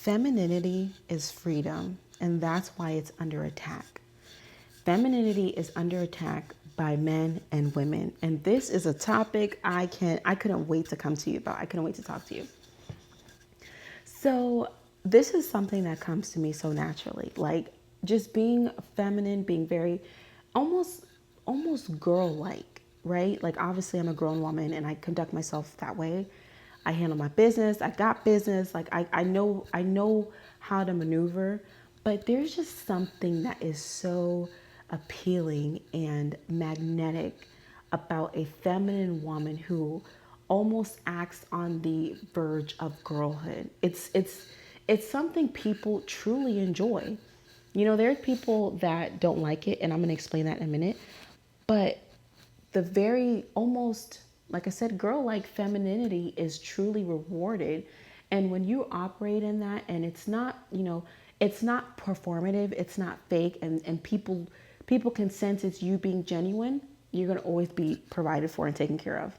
Femininity is freedom, and that's why it's under attack. Femininity is under attack by men and women, and this is a topic I couldn't wait to come to you about. I couldn't wait to talk to you. So, this is something that comes to me so naturally. Like just being feminine, being very almost girl-like, right? Like obviously I'm a grown woman and I conduct myself that way. I handle my business. I got business. Like I know how to maneuver, but there's just something that is so appealing and magnetic about a feminine woman who almost acts on the verge of girlhood. It's something people truly enjoy. You know, there are people that don't like it, and I'm going to explain that in a minute. But the very almost, like I said, girl like femininity is truly rewarded. And when you operate in that, and it's not, it's not performative, it's not fake, and people can sense it's you being genuine, you're going to always be provided for and taken care of.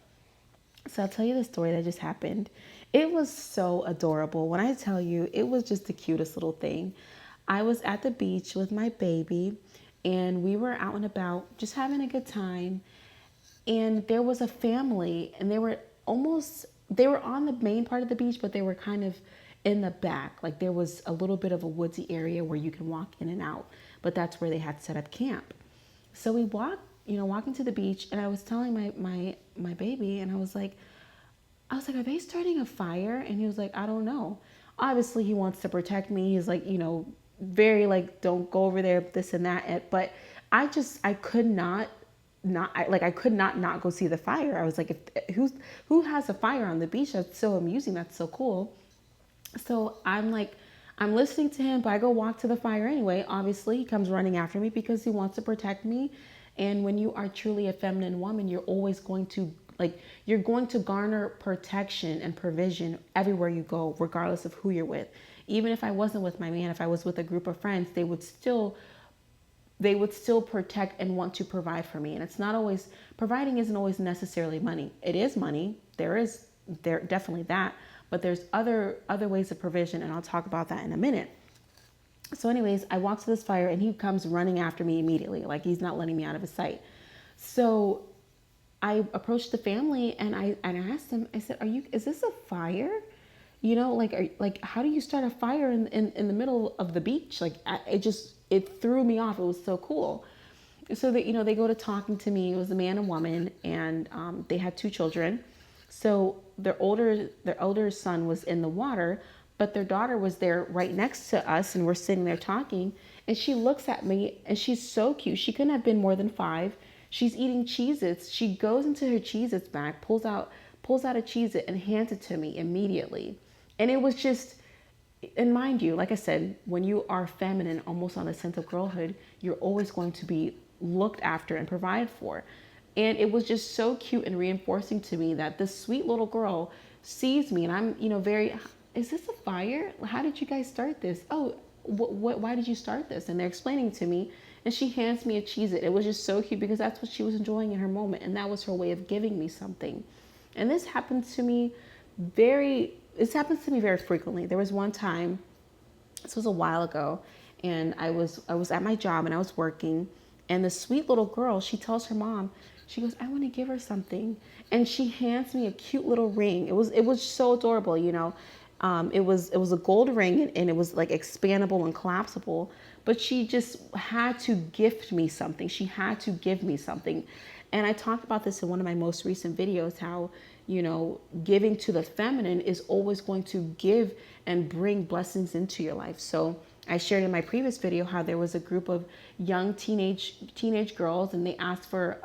So I'll tell you the story that just happened. It was so adorable. When I tell you, it was just the cutest little thing. I was at the beach with my baby, and we were out and about just having a good time. And there was a family, and they were on the main part of the beach, but they were kind of in the back. Like there was a little bit of a woodsy area where you can walk in and out, but that's where they had set up camp. So we walking to the beach, and I was telling my baby, and I was like, are they starting a fire? And he was like, I don't know. Obviously, he wants to protect me. He's like, very like, don't go over there, this and that. But I could not, I could not go see the fire. I was like, who has a fire on the beach? That's so amusing. That's so cool. So I'm listening to him, but I go walk to the fire anyway. Obviously, he comes running after me because he wants to protect me. And when you are truly a feminine woman, you're always going to you're going to garner protection and provision everywhere you go, regardless of who you're with. Even if I wasn't with my man, if I was with a group of friends, they would still protect and want to provide for me. And it's not always providing isn't always necessarily money. It is money. There definitely that, but there's other ways of provision, and I'll talk about that in a minute. So anyways, I walk to this fire, and he comes running after me immediately. Like he's not letting me out of his sight. So I approached the family, and I asked them, I said, is this a fire? How do you start a fire in the middle of the beach? It threw me off. It was so cool. So that, they go to talking to me. It was a man and woman, and they had two children. So their older son was in the water, but their daughter was there right next to us, and we're sitting there talking. And she looks at me, and she's so cute. She couldn't have been more than 5. She's eating Cheez-Its. She goes into her Cheez-Its bag, pulls out a Cheez-It and hands it to me immediately. And it was just, and mind you, like I said, when you are feminine, almost on the sense of girlhood, you're always going to be looked after and provided for. And it was just so cute and reinforcing to me that this sweet little girl sees me, and I'm, is this a fire? How did you guys start this? Oh, why did you start this? And they're explaining to me, and she hands me a Cheez-It. It was just so cute because that's what she was enjoying in her moment, and that was her way of giving me something. And this happens to me very frequently. There was one time, this was a while ago, and I was at my job, and I was working, and the sweet little girl, she tells her mom, she goes, I want to give her something. And she hands me a cute little ring. It was so adorable, it was a gold ring, and it was like expandable and collapsible. But she just had to gift me something. She had to give me something. And I talked about this in one of my most recent videos, how, giving to the feminine is always going to give and bring blessings into your life. So I shared in my previous video how there was a group of young teenage girls, and they asked for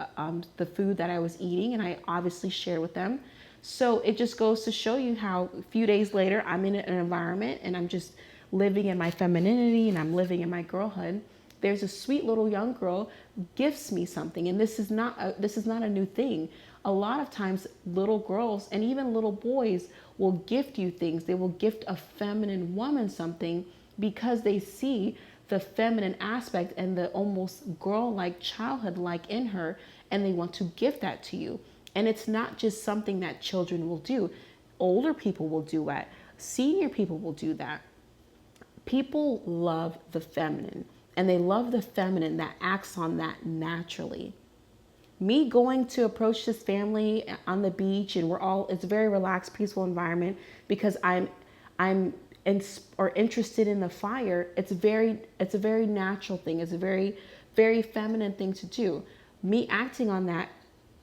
the food that I was eating, and I obviously shared with them. So it just goes to show you how a few days later, I'm in an environment, and I'm just living in my femininity, and I'm living in my girlhood. There's a sweet little young girl gifts me something, and this is not a new thing. A lot of times, little girls and even little boys will gift you things. They will gift a feminine woman something because they see the feminine aspect and the almost girl-like, childhood-like in her, and they want to gift that to you. And it's not just something that children will do. Older people will do that. Senior people will do that. People love the feminine, and they love the feminine that acts on that naturally. Me going to approach this family on the beach, and it's a very relaxed, peaceful environment because I'm or interested in the fire. It's a very natural thing. It's a very, very feminine thing to do. Me acting on that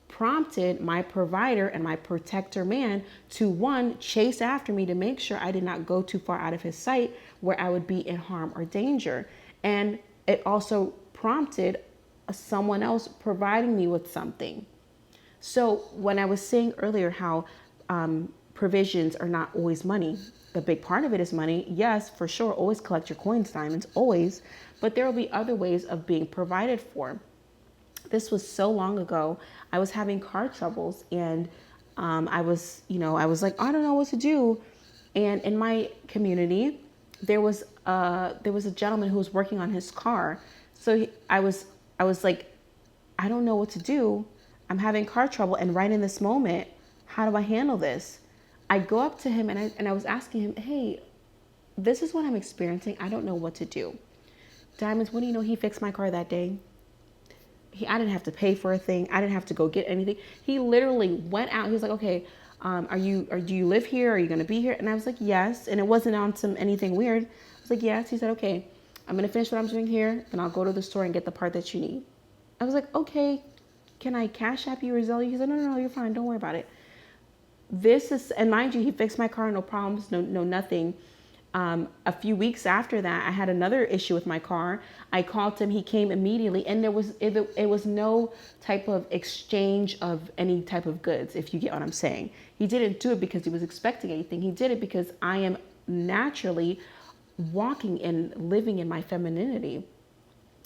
prompted my provider and my protector man to, one, chase after me to make sure I did not go too far out of his sight where I would be in harm or danger. And it also prompted someone else providing me with something. So when I was saying earlier how provisions are not always money, a big part of it is money. Yes, for sure. Always collect your coins, diamonds, always. But there will be other ways of being provided for. This was so long ago. I was having car troubles, and I was like, I don't know what to do. And in my community, there was a gentleman who was working on his car. So I was like, I don't know what to do. I'm having car trouble, and right in this moment, how do I handle this? I go up to him and I was asking him, hey, this is what I'm experiencing. I don't know what to do. Diamonds, what do you know? He fixed my car that day. I didn't have to pay for a thing. I didn't have to go get anything. He literally went out. He was like, okay, do you live here? Are you going to be here? And I was like, yes. And it wasn't on some anything weird. I was like, yes. He said, okay, I'm going to finish what I'm doing here, and I'll go to the store and get the part that you need. I was like, okay, can I Cash App you or Zelle you? He said, no, you're fine. Don't worry about it. And mind you, he fixed my car, no problems, no nothing. A few weeks after that, I had another issue with my car. I called him. He came immediately, and it was no type of exchange of any type of goods, if you get what I'm saying. He didn't do it because he was expecting anything. He did it because I am naturally walking and living in my femininity.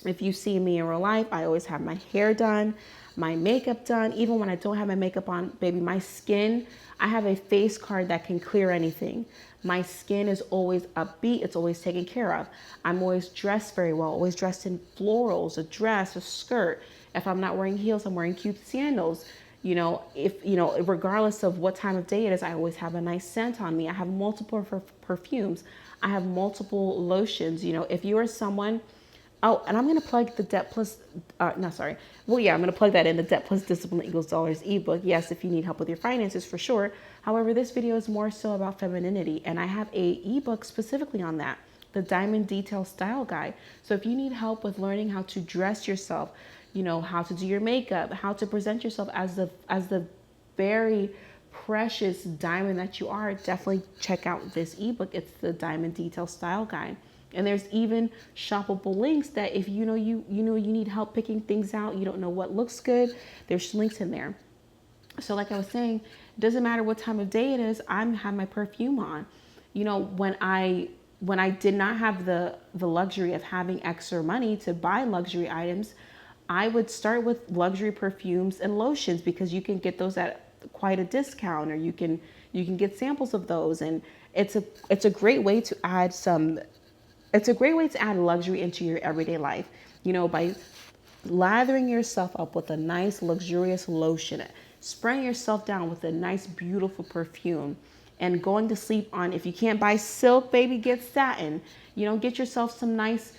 If you see me in real life, I always have my hair done, my makeup done. Even when I don't have my makeup on, baby, my skin, I have a face card that can clear anything. My skin is always upbeat. It's always taken care of. I'm always dressed very well, always dressed in florals, a dress, a skirt. If I'm not wearing heels, I'm wearing cute sandals. Regardless of what time of day it is, I always have a nice scent on me. I have multiple perfumes. I have multiple lotions. If you are someone, oh, and I'm going to plug the Debt Plus, I'm going to plug that in, the Debt Plus Discipline Equals Dollars ebook. Yes, if you need help with your finances, for sure. However, this video is more so about femininity, and I have a ebook specifically on that, the Diamond Detail Style Guide. So if you need help with learning how to dress yourself, how to do your makeup, how to present yourself as the very precious diamond that you are, definitely check out this ebook. It's the Diamond Detail Style Guide. And there's even shoppable links that if you need help picking things out, you don't know what looks good, there's links in there. So like I was saying, it doesn't matter what time of day it is, I have my perfume on. When I did not have the luxury of having extra money to buy luxury items, I would start with luxury perfumes and lotions because you can get those at quite a discount, or you can get samples of those, and it's a great way to add luxury into your everyday life, by lathering yourself up with a nice luxurious lotion, spraying yourself down with a nice beautiful perfume, and going to sleep on, if you can't buy silk, baby, get satin. Get yourself some nice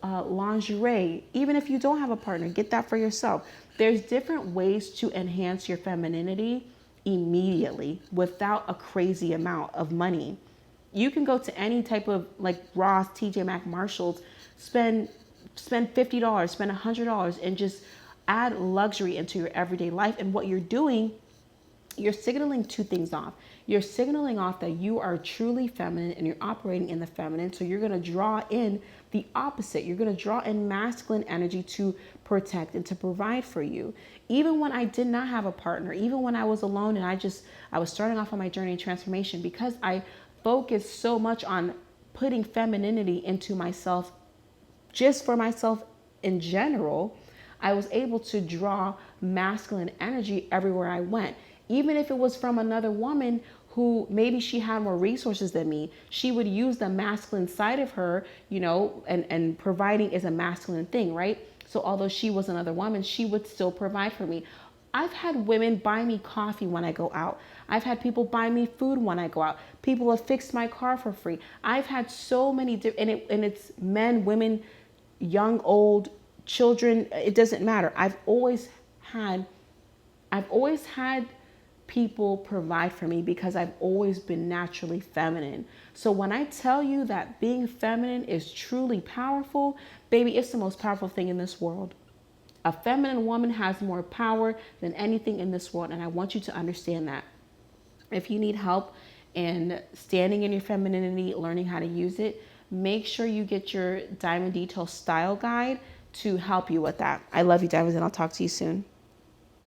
lingerie. Even if you don't have a partner, get that for yourself. There's different ways to enhance your femininity immediately without a crazy amount of money. You can go to any type of like Ross, TJ Maxx, Marshalls, spend $50, spend $100, and just add luxury into your everyday life. And what you're doing, you're signaling two things off. You're signaling off that you are truly feminine and you're operating in the feminine. So you're going to draw in the opposite. You're going to draw in masculine energy to protect and to provide for you. Even when I did not have a partner, even when I was alone and I was starting off on my journey of transformation, because I focused so much on putting femininity into myself, just for myself in general, I was able to draw masculine energy everywhere I went. Even if it was from another woman who maybe she had more resources than me, she would use the masculine side of her, and providing is a masculine thing, right? So although she was another woman, she would still provide for me. I've had women buy me coffee when I go out. I've had people buy me food when I go out. People have fixed my car for free. I've had so many and it's men, women, young, old, children, it doesn't matter. Had I've always had people provide for me because I've always been naturally feminine. So when I tell you that being feminine is truly powerful, baby, it's the most powerful thing in this world. A feminine woman has more power than anything in this world, and I want you to understand that. If you need help in standing in your femininity, learning how to use it, make sure you get your Diamond Detail Style Guide to help you with that. I love you, Diamonds, and I'll talk to you soon.